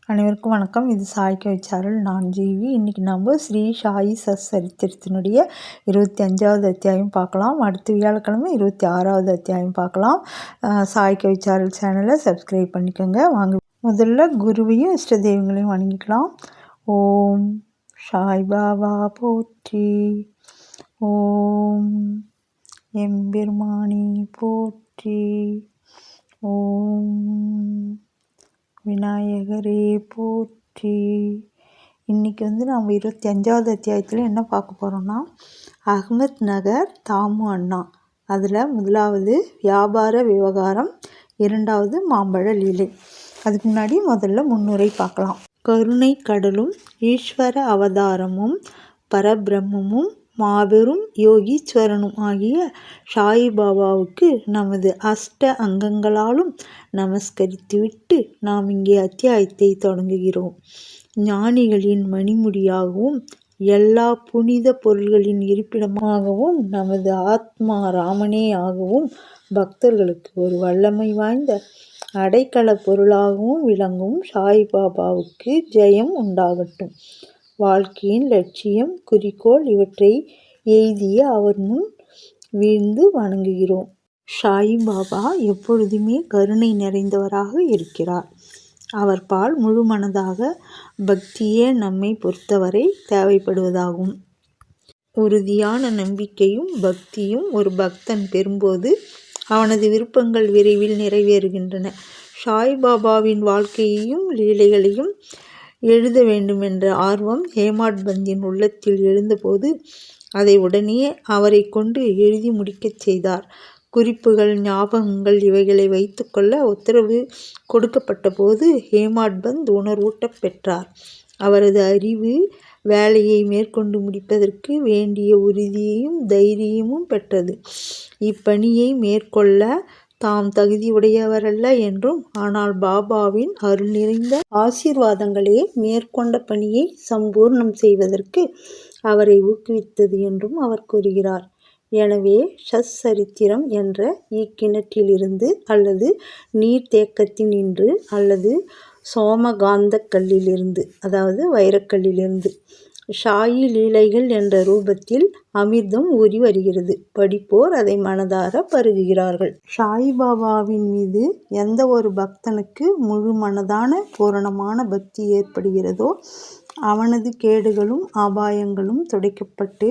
அனைவருக்கும் வணக்கம். இது சாய் கவிச்சாரல். நான் ஜீவி. இன்றைக்கி நம்ம ஸ்ரீ சாயி சரித்திரத்தினுடைய 25வது அத்தியாயம் பார்க்கலாம். அடுத்த வியாழக்கிழமை 26வது அத்தியாயம் பார்க்கலாம். சாய் கவிச்சாரல் சேனலை சப்ஸ்கிரைப் பண்ணிக்கோங்க. வாங்க முதல்ல குருவையும் இஷ்ட தெய்வங்களையும் வணங்கிக்கலாம். ஓம் சாய் பாபா போற்றி, ஓம் எம்பெருமானி போற்றி, ஓம் விநாயகரே போற்றி. இன்றைக்கி நாம் 25வது அத்தியாயத்தில் என்ன பார்க்க போகிறோம்னா, அஹ்மத் நகர் தாமு அண்ணா. அதில் முதலாவது வியாபார விவகாரம், இரண்டாவது மாம்பழ லீலை. அதுக்கு முன்னாடி முதல்ல முன்னுரை பார்க்கலாம். கருணை கடலும் ஈஸ்வர அவதாரமும் பரபிரம்மமும் மாபெரும் யோகீஸ்வரனும் ஆகிய சாயிபாபாவுக்கு நமது அஷ்ட அங்கங்களாலும் நமஸ்கரித்துவிட்டு நாம் இங்கே அத்தியாயத்தை தொடங்குகிறோம். ஞானிகளின் மணிமுடியாகவும் எல்லா புனித பொருள்களின் இருப்பிடமாகவும் நமது ஆத்மா ராமனே ஆகவும் பக்தர்களுக்கு ஒரு வல்லமை வாய்ந்த அடைக்கல பொருளாகவும் விளங்கும் சாய்பாபாவுக்கு ஜெயம் உண்டாகட்டும். வாழ்க்கையின் லட்சியம், குறிக்கோள் இவற்றை எய்திய அவர் முன் வீழ்ந்து வணங்குகிறோம். சாயிபாபா எப்பொழுதுமே கருணை நிறைந்தவராக இருக்கிறார். அவர் பால் முழு மனதாக பக்தியே நம்மை பொறுத்தவரை தேவைப்படுவதாகும். உறுதியான நம்பிக்கையும் பக்தியும் ஒரு பக்தன் பெறும்போது அவனது விருப்பங்கள் விரைவில் நிறைவேறுகின்றன. சாய்பாபாவின் வாழ்க்கையையும் லீலைகளையும் எழுத வேண்டும் என்ற ஆர்வம் ஹேமாட் பந்தின் உள்ளத்தில் எழுந்தபோது அதை உடனே அவரை கொண்டு எழுதி முடிக்கச் செய்தார். குறிப்புகள், ஞாபகங்கள் இவைகளை வைத்துக்கொள்ள உத்தரவு கொடுக்கப்பட்ட போது ஹேமாட் பந்த் உணர்வூட்டப் பெற்றார். அவரது அறிவு வேலையை மேற்கொண்டு முடிப்பதற்கு வேண்டிய உறுதியையும் தைரியமும் பெற்றது. இப்பணியை மேற்கொள்ள தாம் தகுதியுடையவரல்ல என்றும், ஆனால் பாபாவின் அருள் நிறைந்த ஆசீர்வாதங்களே மேற்கொண்ட பணியை சம்பூர்ணம் செய்வதற்கு அவரை ஊக்குவித்தது என்றும் அவர் கூறுகிறார். எனவே சரித்திரம் என்ற இக்கிணற்றிலிருந்து அல்லது நீர்த்தேக்கத்தினின்று அல்லது சோமகாந்த கல்லிலிருந்து, அதாவது வைரக்கல்லிலிருந்து சாயி லீலைகள் என்ற ரூபத்தில் அமிர்தம் ஊறி வருகிறது. படிப்போர் அதை மனதார பருகுகிறார்கள். சாயிபாபாவின் மீது எந்த ஒரு பக்தனுக்கு முழு மனதான பூரணமான பக்தி ஏற்படுகிறதோ அவனது கேடுகளும் அபாயங்களும் துடைக்கப்பட்டு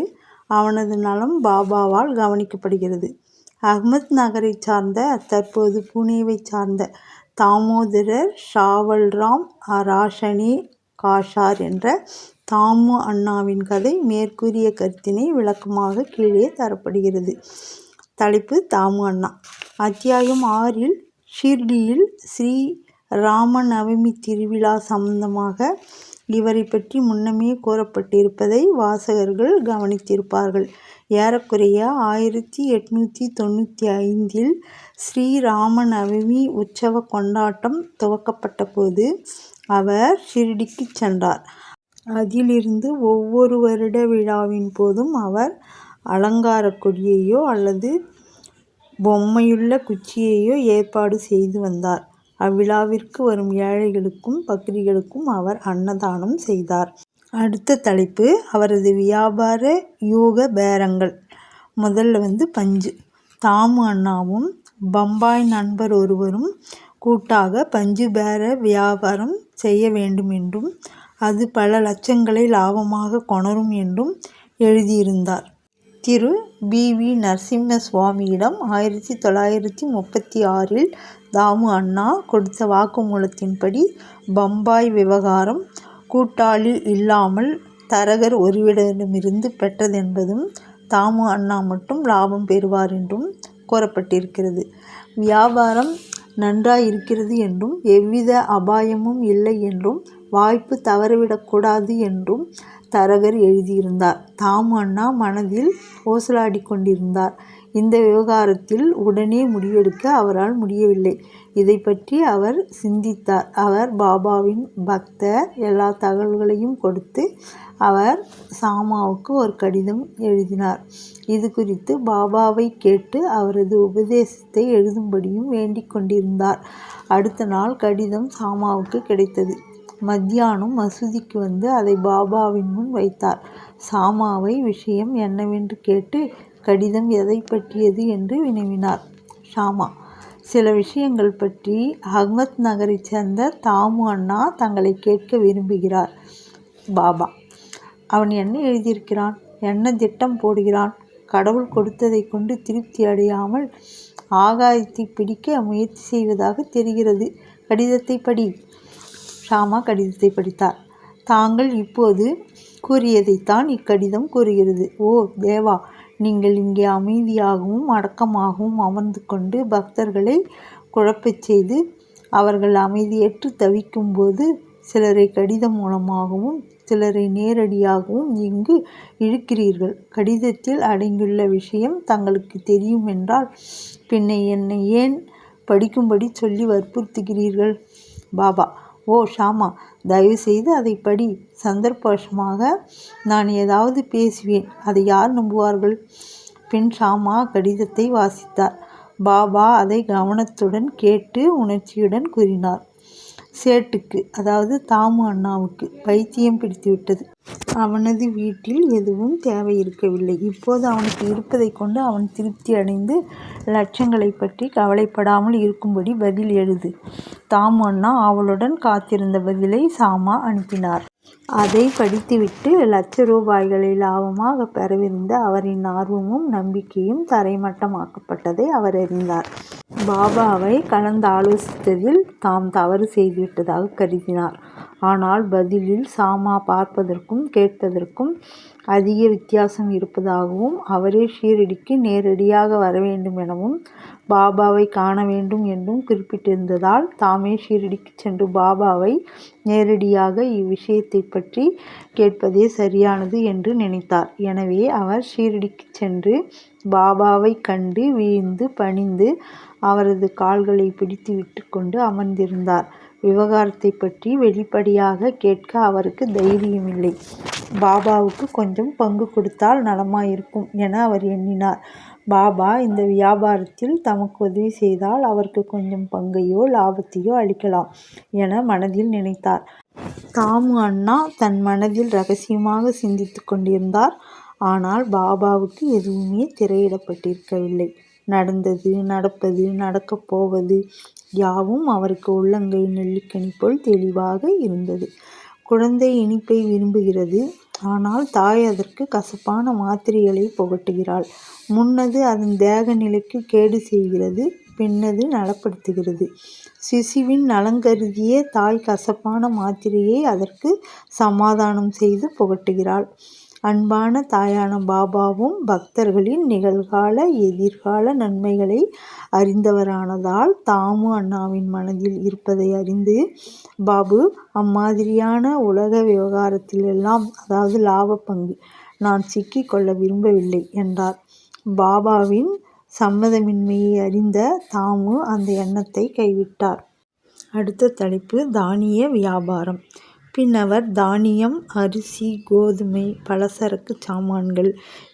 அவனது நலம் பாபாவால் கவனிக்கப்படுகிறது. அஹ்மத் நகரை சார்ந்த, தற்போது புனேவை சார்ந்த தாமோதரர் ஷாவல்ராம் ராஷனே காஷார் என்ற தாமு அண்ணாவின் கதை மேற்கூறிய கருத்தினை விளக்கமாக கீழே தரப்படுகிறது. தலைப்பு: தாமு அண்ணா. அத்தியாயம் 6இல் ஷிர்டியில் ஸ்ரீ ராமநவமி திருவிழா சம்பந்தமாக இவரை பற்றி முன்னமே கூறப்பட்டிருப்பதை வாசகர்கள் கவனித்திருப்பார்கள். ஏறக்குறைய 1895இல் ஸ்ரீ ராமநவமி உற்சவ கொண்டாட்டம் துவக்கப்பட்ட போது அவர் ஷிர்டிக்கு சென்றார். அதிலிருந்து ஒவ்வொரு வருட விழாவின் போதும் அவர் அலங்கார கொடியையோ அல்லது பொம்மையுள்ள குச்சியையோ ஏற்பாடு செய்து வந்தார். அவ்விழாவிற்கு வரும் ஏழைகளுக்கும் பக்தர்களுக்கும் அவர் அன்னதானம் செய்தார். அடுத்த தலைப்பு: அவரது வியாபார யோக பேரங்கள். முதல்ல பஞ்சு. தாமு அண்ணாவும் பம்பாய் நண்பர் ஒருவரும் கூட்டாக பஞ்சு பேர வியாபாரம் செய்ய வேண்டும் என்றும் அது பல லட்சங்களை லாபமாக கொணரும் என்றும் எழுதியிருந்தார். திரு பி.வி. நரசிம்ம சுவாமியிடம் 1936இல் தாமு அண்ணா கொடுத்த வாக்குமூலத்தின்படி பம்பாய் விவகாரம் கூட்டாளி இல்லாமல் தரகர் ஒருவரிடமிருந்து பெற்றதென்பதும் தாமு அண்ணா மட்டும் லாபம் பெறுவார் என்றும் கூறப்பட்டிருக்கிறது. வியாபாரம் நன்றாயிருக்கிறது என்றும் எவ்வித அபாயமும் இல்லை என்றும் வாய்ப்பு தவறவிடக்கூடாது என்றும் தரகர் எழுதியிருந்தார். தாமு அண்ணா மனதில் ஊசலாடி கொண்டிருந்தார். இந்த விவகாரத்தில் உடனே முடிவெடுக்க அவரால் முடியவில்லை. இதை பற்றி அவர் சிந்தித்தார். அவர் பாபாவின் பக்தர். எல்லா தகவல்களையும் கொடுத்து அவர் சாமாவுக்கு ஒரு கடிதம் எழுதினார். இது குறித்து பாபாவை கேட்டு அவரது உபதேசத்தை எழுதும்படியும் வேண்டிக் கொண்டிருந்தார். அடுத்த நாள் கடிதம் சாமாவுக்கு கிடைத்தது. மத்தியானம் மசூதிக்கு வந்து அதை பாபாவின் முன் வைத்தார். சாமாவை விஷயம் என்னவென்று கேட்டு கடிதம் எதை பற்றியது என்று வினவினார். ஷாமா, சில விஷயங்கள் பற்றி அஹ்மத் நகரை சேர்ந்த தாமு அண்ணா தங்களை கேட்க விரும்புகிறார். பாபா, அவன் என்ன எழுதியிருக்கிறான்? என்ன திட்டம் போடுகிறான்? கடவுள் கொடுத்ததை கொண்டு திருப்தி அடையாமல் ஆகாயத்தை பிடிக்க முயற்சி செய்வதாக தெரிகிறது. கடிதத்தை படி. ஷாமா கடிதத்தை படித்தார். தாங்கள் இப்போது கூறியதைத்தான் இக்கடிதம் கூறுகிறது. ஓ தேவா, நீங்கள் இங்கே அமைதியாகவும் அடக்கமாகவும் அமர்ந்து கொண்டு பக்தர்களை குழப்பச் செய்து அவர்கள் அமைதியற்று தவிக்கும்போது சிலரை கடிதம் மூலமாகவும் சிலரை நேரடியாகவும் இங்கு இழுக்கிறீர்கள். கடிதத்தில் அடங்கியுள்ள விஷயம் தங்களுக்கு தெரியும் என்றால் பின்னை என்னை ஏன் படிக்கும்படி சொல்லி வற்புறுத்துகிறீர்கள்? பாபா, ஓ ஷாமா, தயவுசெய்து அதை படி. சந்தர்ப்பவசமாக நான் ஏதாவது பேசுவேன், அதை யார் நம்புவார்கள்? பின் ஷாமா கடிதத்தை வாசித்தார். பாபா அதை கவனத்துடன் கேட்டு உணர்ச்சியுடன் கூறினார். சேட்டுக்கு, அதாவது தாமு அண்ணாவுக்கு பைத்தியம் பிடித்துவிட்டது. அவனது வீட்டில் எதுவும் தேவை இருக்கவில்லை. இப்போது அவனுக்கு இருப்பதை கொண்டு அவன் திருப்தி அடைந்து லட்சங்களை பற்றி கவலைப்படாமல் இருக்கும்படி பதில் எழுது. தாமு அண்ணா அவளுடன் காத்திருந்த பதிலை சாமா அனுப்பினார். அதை படித்துவிட்டு ₹1,00,000 லாபமாக பெறவிருந்த அவரின் ஆர்வமும் நம்பிக்கையும் தரைமட்டமாக்கப்பட்டதை அவர் அறிந்தார். பாபாவை கலந்தாலோசித்ததில் தாம் தவறு செய்துவிட்டதாக கருதினார். ஆனால் பதிலில் சாமா பார்ப்பதற்கும் கேட்பதற்கும் அதிக வித்தியாசம் இருப்பதாகவும் அவரே ஷீரடிக்கு நேரடியாக வரவேண்டும் எனவும் பாபாவை காண வேண்டும் என்றும் குறிப்பிட்டிருந்ததால் தாமே ஷீரடிக்கு சென்று பாபாவை நேரடியாக இவ்விஷயத்தை பற்றி கேட்பதே சரியானது என்று நினைத்தார். எனவே அவர் ஷீரடிக்கு சென்று பாபாவை கண்டு வீழ்ந்து பணிந்து அவரது கால்களை பிடித்து விட்டு கொண்டு அமர்ந்திருந்தார். விவகாரத்தை பற்றி வெளிப்படையாக கேட்க அவருக்கு தைரியமில்லை. பாபாவுக்கு கொஞ்சம் பங்கு கொடுத்தால் நலமாயிருக்கும் என அவர் எண்ணினார். பாபா இந்த வியாபாரத்தில் தமக்கு உதவி செய்தால் அவருக்கு கொஞ்சம் பங்கையோ லாபத்தையோ அளிக்கலாம் என மனதில் நினைத்தார். தாமு அண்ணா தன் மனதில் ரகசியமாக சிந்தித்து கொண்டிருந்தார். ஆனால் பாபாவுக்கு எதுவுமே திரையிடப்பட்டிருக்கவில்லை. நடந்தது, நடப்பது, நடக்கப் போவது யாவும் அவருக்கு உள்ளங்கை நெல்லிக்கனி போல் தெளிவாக இருந்தது. குழந்தை இனிப்பை விரும்புகிறது. ஆனால் தாய் அதற்கு கசப்பான மாத்திரைகளை புகட்டுகிறாள். முன்னது அதன் தேக நிலைக்கு கேடு செய்கிறது, பின்னது நலப்படுத்துகிறது. சிசுவின் நலங்கருதிய தாய் கசப்பான மாத்திரையை அதற்கு சமாதானம் செய்து புகட்டுகிறாள். அன்பான தாயான பாபாவும் பக்தர்களின் நிகழ்கால எதிர்கால நன்மைகளை அறிந்தவரானதால் தாமு அண்ணாவின் மனதில் இருப்பதை அறிந்து, பாபு, அம்மாதிரியான உலக விவகாரத்திலெல்லாம், அதாவது லாப பங்கு, நான் சிக்கிக் கொள்ள விரும்பவில்லை என்றார். பாபாவின் சம்மதமின்மையை அறிந்த தாமு அந்த எண்ணத்தை கைவிட்டார். அடுத்த தலைப்பு தானிய வியாபாரம். பின் அவர் தானியம், அரிசி, கோதுமை, பலசரக்கு சாமான்கள்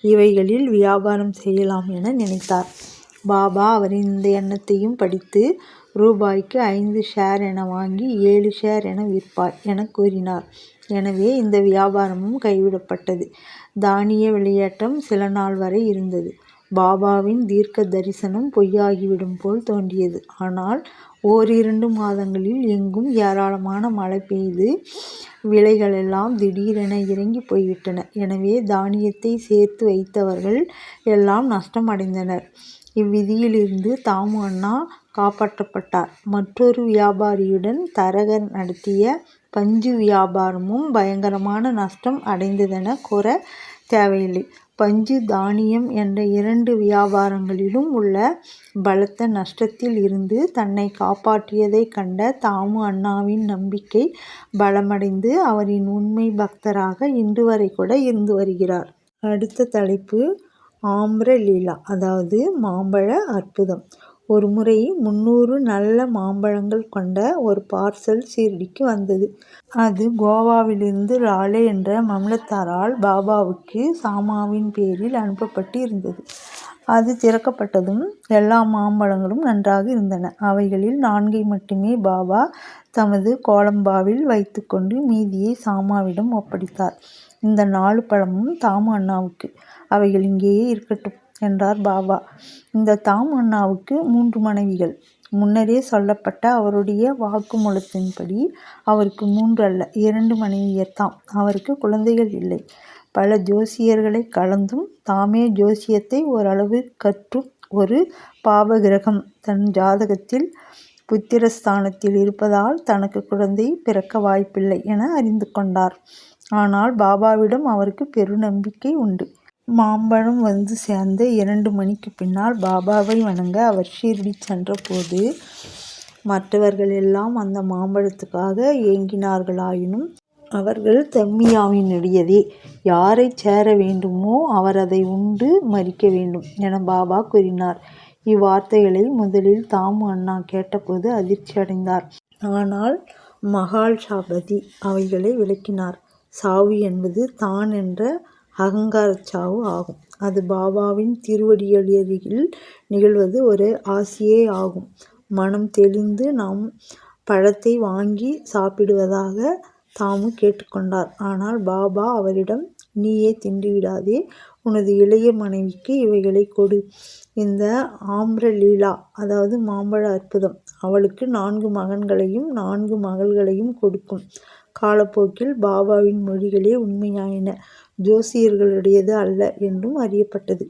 இவைகளில் வியாபாரம் செய்யலாம் என நினைத்தார். பாபா அவரின் இந்த எண்ணத்தையும் படித்து ரூபாய்க்கு 5 ஷேர் என வாங்கி 7 ஷேர் என விற்பார் என கூறினார். எனவே இந்த வியாபாரமும் கைவிடப்பட்டது. தானிய வெளியேற்றம் சில நாள் வரை இருந்தது. பாபாவின் தீர்க்க தரிசனம் பொய்யாகிவிடும் போல் தோன்றியது. ஆனால் 1-2 மாதங்களில் எங்கும் ஏராளமான மழை பெய்து விலைகளெல்லாம் திடீரென இறங்கி போய்விட்டன. எனவே தானியத்தை சேர்த்து வைத்தவர்கள் எல்லாம் நஷ்டமடைந்தனர். இவ்விதியிலிருந்து தாமு அண்ணா காப்பாற்றப்பட்டார். மற்றொரு வியாபாரியுடன் தரகர் நடத்திய பஞ்சு வியாபாரமும் பயங்கரமான நஷ்டம் அடைந்ததென கூற தேவையில்லை. பஞ்சு, தானியம் என்ற 2 வியாபாரங்களிலும் உள்ள பலத்த நஷ்டத்தில் இருந்து தன்னை காப்பாற்றியதை கண்ட தாமு அண்ணாவின் நம்பிக்கை பலமடைந்து அவரின் உண்மை பக்தராக இன்று வரை கூட இருந்து வருகிறார். அடுத்த தலைப்பு ஆம்ர லீலா, அதாவது மாம்பழ அற்புதம். ஒரு முறை 300 நல்ல மாம்பழங்கள் கொண்ட ஒரு பார்சல் ஷீரடிக்கு வந்தது. அது கோவாவிலிருந்து லாலே என்ற மம்லத்தாரால் பாபாவுக்கு சாமாவின் பேரில் அனுப்பப்பட்டு இருந்தது. அது திறக்கப்பட்டதும் எல்லா மாம்பழங்களும் நன்றாக இருந்தன. அவைகளில் 4 மட்டுமே பாபா தமது கோலம்பாவில் வைத்து கொண்டு மீதியை சாமாவிடம் ஒப்படைத்தார். இந்த 4 பழமும் தாமு அண்ணாவுக்கு. அவைகள் இங்கேயே இருக்கட்டும் என்றார் பாபா. இந்த தாமு அண்ணாவுக்கு 3 மனைவிகள். முன்னரே சொல்லப்பட்ட அவருடைய வாக்குமூலத்தின்படி அவருக்கு 3 அல்ல 2 மனைவியர்தாம். அவருக்கு குழந்தைகள் இல்லை. பல ஜோசியர்களை கலந்தும் தாமே ஜோசியத்தை ஓரளவு கற்றும் ஒரு பாபகிரகம் தன் ஜாதகத்தில் புத்திரஸ்தானத்தில் இருப்பதால் தனக்கு குழந்தை பிறக்க வாய்ப்பில்லை என அறிந்து கொண்டார். ஆனால் பாபாவிடம் அவருக்கு பெருநம்பிக்கை உண்டு. மாம்பழம் வந்து சேர்ந்த 2 மணிக்கு பின்னால் பாபாவை வணங்க அவர் ஷிர்டி சென்றபோது மற்றவர்கள் எல்லாம் அந்த மாம்பழத்துக்காக ஏங்கினார்களாயினும் அவர்கள் தம்மியாவினுடையதே. யாரை சேர வேண்டுமோ அவர் அதை உண்டு மரிக்க வேண்டும் என பாபா கூறினார். இவ்வார்த்தைகளை முதலில் தாமு அண்ணா கேட்டபோது அதிர்ச்சி அடைந்தார். ஆனால் மகால்சாபதி அவைகளை விளக்கினார். சாவு என்பது தான் என்ற அகங்காரச் சாவு ஆகும். அது பாபாவின் திருவடியருகில் நிகழ்வது ஒரு ஆசியே ஆகும். மனம் தெளிந்து நாம் பழத்தை வாங்கி சாப்பிடுவதாக தாமு கேட்டுக்கொண்டார். ஆனால் பாபா அவரிடம், நீயே தின்றுவிடாதே, உனது இளைய மனைவிக்கு இவைகளை கொடு. இந்த ஆம்ரலீலா அதாவது மாம்பழ அற்புதம் அவளுக்கு 4 மகன்களையும் 4 மகள்களையும் கொடுக்கும். காலப்போக்கில் பாபாவின் மொழிகளே உண்மையாயின, ஜோசியர்களுடையது அல்ல என்றும் அறியப்பட்டது.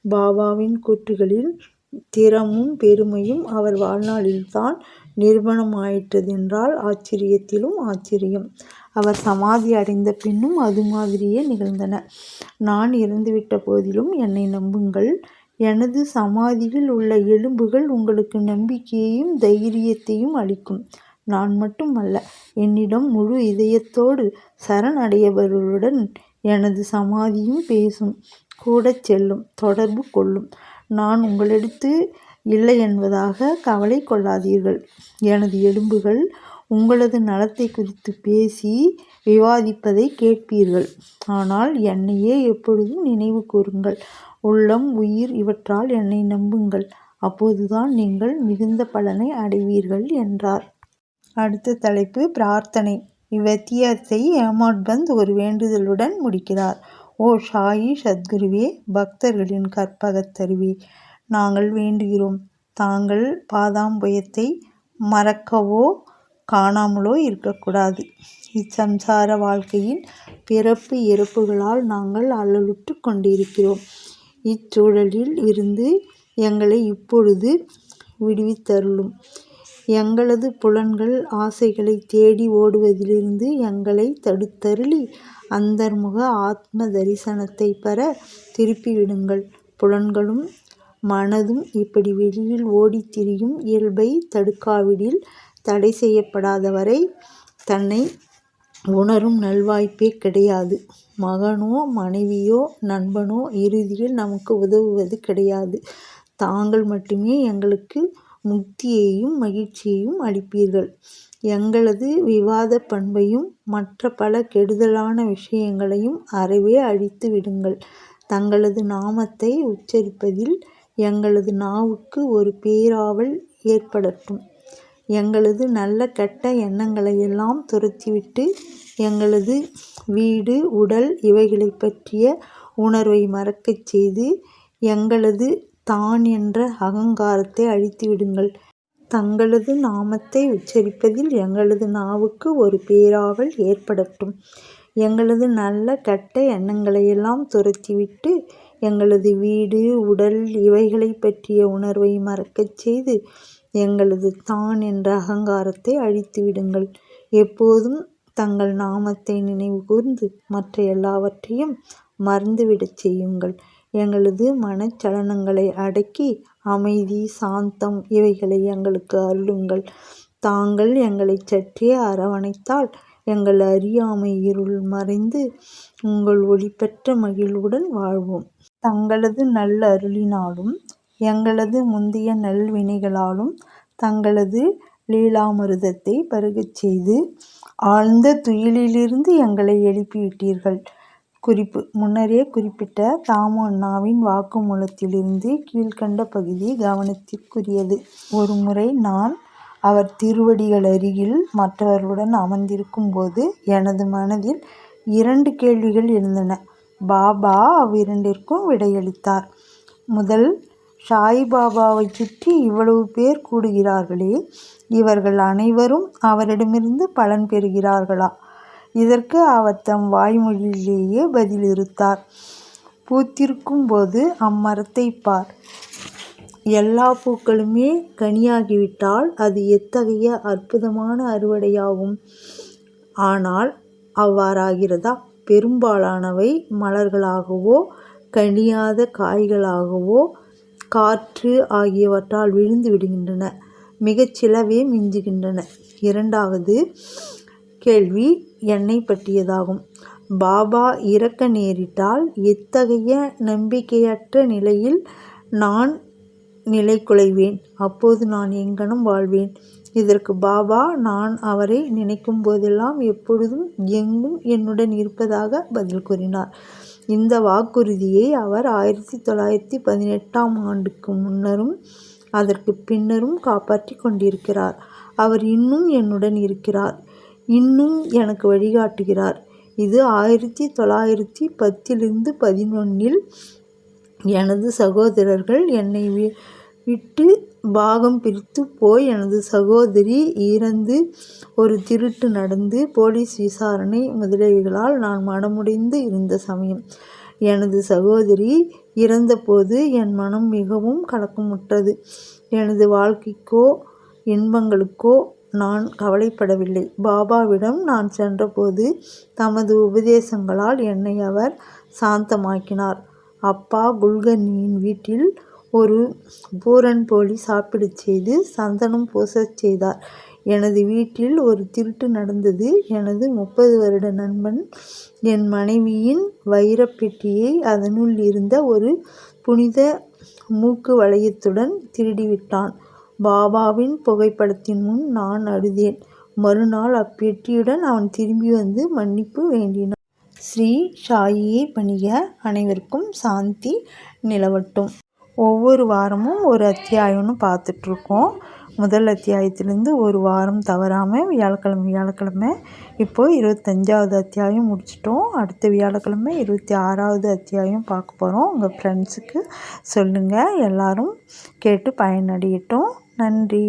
பாபாவின் கூற்றுகளில் திறமும் பெருமையும் அவர் வாழ்நாளில்தான் நிரூபணமாயிற்றதென்றால் ஆச்சரியத்திலும் ஆச்சரியம். அவர் சமாதி அடைந்த பின்னும் அது மாதிரியே நிகழ்ந்தன. நான் இறந்துவிட்ட போதிலும் என்னை நம்புங்கள். எனது சமாதியில் உள்ள எலும்புகள் உங்களுக்கு நம்பிக்கையையும் தைரியத்தையும் அளிக்கும். நான் மட்டும் அல்ல, என்னிடம் முழு இதயத்தோடு சரணடைபவர்களுடன் எனது சமாதியும் பேசும், கூட செல்லும், தொடர்பு கொள்ளும். நான் உங்களிடத்து இல்லை என்பதாக கவலை கொள்ளாதீர்கள். எனது எலும்புகள் உங்களது நலத்தை குறித்து பேசி விவாதிப்பதை கேட்பீர்கள். ஆனால் என்னையே எப்பொழுதும் நினைவு கூறுங்கள். உள்ளம், உயிர் இவற்றால் என்னை நம்புங்கள். அப்போதுதான் நீங்கள் மிகுந்த பலனை அடைவீர்கள் என்றார். அடுத்த தலைப்பு பிரார்த்தனை. இவ்வத்தியாயத்தை ஹேமாட்பந்த் ஒரு வேண்டுதலுடன் முடிக்கிறார். ஓ ஷாயி சத்குருவே, பக்தர்களின் கற்பகத் தருவே, நாங்கள் வேண்டுகிறோம். தாங்கள் பாதாம்புயத்தை மறக்கவோ காணாமலோ இருக்கக்கூடாது. இச்சம்சார வாழ்க்கையின் பிறப்பு இறப்புகளால் நாங்கள் அல்லலுற்று கொண்டிருக்கிறோம். இச்சூழலில் இருந்து எங்களை இப்பொழுது விடுவித்தருளும். எங்களது புலன்கள் ஆசைகளை தேடி ஓடுவதிலிருந்து எங்களை தடுத்தருளி அந்தர்முக ஆத்ம தரிசனத்தை பெற திருப்பிவிடுங்கள். புலன்களும் மனதும் இப்படி வெளியில் ஓடித் திரியும் இயல்பை தடுக்காவிடில் தடை செய்யப்படாத வரை தன்னை உணரும் நல்வாய்ப்பே கிடையாது. மகனோ மனைவியோ நண்பனோ இறுதியில் நமக்கு உதவுவது கிடையாது. தாங்கள் மட்டுமே எங்களுக்கு முக்தியையும் மகிழ்ச்சியையும் அளிப்பீர்கள். எங்களது விவாத பண்பையும் மற்ற பல கெடுதலான விஷயங்களையும் அறவே அழித்து விடுங்கள். தங்களது நாமத்தை உச்சரிப்பதில் எங்களது நாவுக்கு ஒரு பேராவல் ஏற்படட்டும். எங்களது நல்ல கெட்ட எண்ணங்களையெல்லாம் துரத்திவிட்டு எங்களது வீடு, உடல் இவைகளை பற்றிய உணர்வை மறக்கச் செய்து எங்களது தான் என்ற அகங்காரத்தை அழித்துவிடுங்கள். தங்களது நாமத்தை உச்சரிப்பதில் எங்களது நாவுக்கு ஒரு பேராவல் ஏற்படட்டும். எங்களது நல்ல கெட்ட எண்ணங்களையெல்லாம் துரத்திவிட்டு எங்களது வீடு, உடல் இவைகளை பற்றிய உணர்வை மறக்கச் செய்து எங்களது தான் என்ற அகங்காரத்தை அழித்துவிடுங்கள். எப்போதும் தங்கள் நாமத்தை நினைவு கூர்ந்து மற்ற எல்லாவற்றையும் மறந்துவிடச் செய்யுங்கள். எங்களது மனச்சலனங்களை அடக்கி அமைதி, சாந்தம் இவைகளை எங்களுக்கு அருளுங்கள். தாங்கள் எங்களை சற்றே அரவணைத்தால் எங்கள் அறியாமை இருள் மறைந்து உங்கள் ஒளிபெற்ற மகிழ்வுடன் வாழ்வோம். தங்களது நல்லருளினாலும் எங்களது முந்தைய நல்வினைகளாலும் தங்களது லீலாமிருதத்தை பருகச் செய்து ஆழ்ந்த துயிலிலிருந்து எங்களை எழுப்பிவிட்டீர்கள். குறிப்பு: முன்னரே குறிப்பிட்ட தாமு அண்ணாவின் வாக்குமூலத்திலிருந்து கீழ்க்கண்ட பகுதி கவனத்திற்குரியது. ஒருமுறை நான் அவர் திருவடிகளருகில் மற்றவர்களுடன் அமர்ந்திருக்கும் போது எனது மனதில் 2 கேள்விகள் எழுந்தன. பாபா அவ்விரண்டிற்கும் விடையளித்தார். முதல், சாயிபாபாவைச் சுற்றி இவ்வளவு பேர் கூடுகிறார்களே, இவர்கள் அனைவரும் அவரிடமிருந்து பலன் பெறுகிறார்களா? இதற்கு அவர் தம் வாய்மொழியிலேயே பதிலிறுத்தார். பூத்திருக்கும் போது அம்மரத்தைப் பார். எல்லா பூக்களுமே கனியாகிவிட்டால் அது எத்தகைய அற்புதமான அறுவடையாகும். ஆனால் அவ்வாறாகிறதா? பெரும்பாலானவை மலர்களாகவோ கனியாத காய்களாகவோ காற்று ஆகியவற்றால் விழுந்து விடுகின்றன. மிகச் சிலவே மிஞ்சுகின்றன. இரண்டாவது கேள்வி என்னைப் பற்றியதாகும். பாபா இறக்க நேரிட்டால் எத்தகைய நம்பிக்கையற்ற நிலையில் நான் நிலை குலைவேன்? அப்போது நான் எங்கனம் வாழ்வேன்? இதற்கு பாபா நான் அவரை நினைக்கும் போதெல்லாம் எப்பொழுதும் எங்கும் என்னுடன் இருப்பதாக பதில் கூறினார். இந்த வாக்குறுதியை அவர் 1918ஆம் ஆண்டுக்கு முன்னரும் அதற்கு பின்னரும் காப்பாற்றி கொண்டிருக்கிறார். அவர் இன்னும் என்னுடன் இருக்கிறார். இன்னும் எனக்கு வழிகாட்டுகிறார். இது 1910லிருந்து 11இல் எனது சகோதரர்கள் என்னை விட்டு பாகம் பிரித்து போய் எனது சகோதரி இறந்து, ஒரு திருட்டு நடந்து, போலீஸ் விசாரணை முதலியவைகளால் நான் மனமுடைந்து இருந்த சமயம். எனது சகோதரி இறந்தபோது என் மனம் மிகவும் கலக்கமுற்றது. எனது வாழ்க்கைக்கோ இன்பங்களுக்கோ நான் கவலைப்படவில்லை. பாபாவிடம் நான் சென்றபோது தமது உபதேசங்களால் என்னை அவர் சாந்தமாக்கினார். அப்பா குல்கர்னியின் வீட்டில் ஒரு பூரன் போலி சாப்பிடச் செய்து சந்தனம் பூசச் செய்தார். எனது வீட்டில் ஒரு திருட்டு நடந்தது. எனது 30 வருட நண்பன் என் மனைவியின் வைரப் பெட்டியை அதனுள் இருந்த ஒரு புனித மூக்கு வளையத்துடன் திருடிவிட்டான். பாபாவின் புகைப்படத்தின் முன் நான் அழுதேன். மறுநாள் அப்பெட்டியுடன் அவன் திரும்பி வந்து மன்னிப்பு வேண்டினான். ஸ்ரீ சாயியை பணிக. அனைவருக்கும் சாந்தி நிலவட்டும். ஒவ்வொரு வாரமும் ஒரு அத்தியாயம்னு பார்த்துட்ருக்கோம். முதல் அத்தியாயத்திலேருந்து ஒரு வாரம் தவறாமல் வியாழக்கிழமை இப்போது 25வது அத்தியாயம் முடிச்சிட்டோம். அடுத்த வியாழக்கிழமை 26வது அத்தியாயம் பார்க்க போகிறோம். உங்கள் ஃப்ரெண்ட்ஸுக்கு சொல்லுங்கள். எல்லாரும் கேட்டு பயனடையட்டும். நன்றி.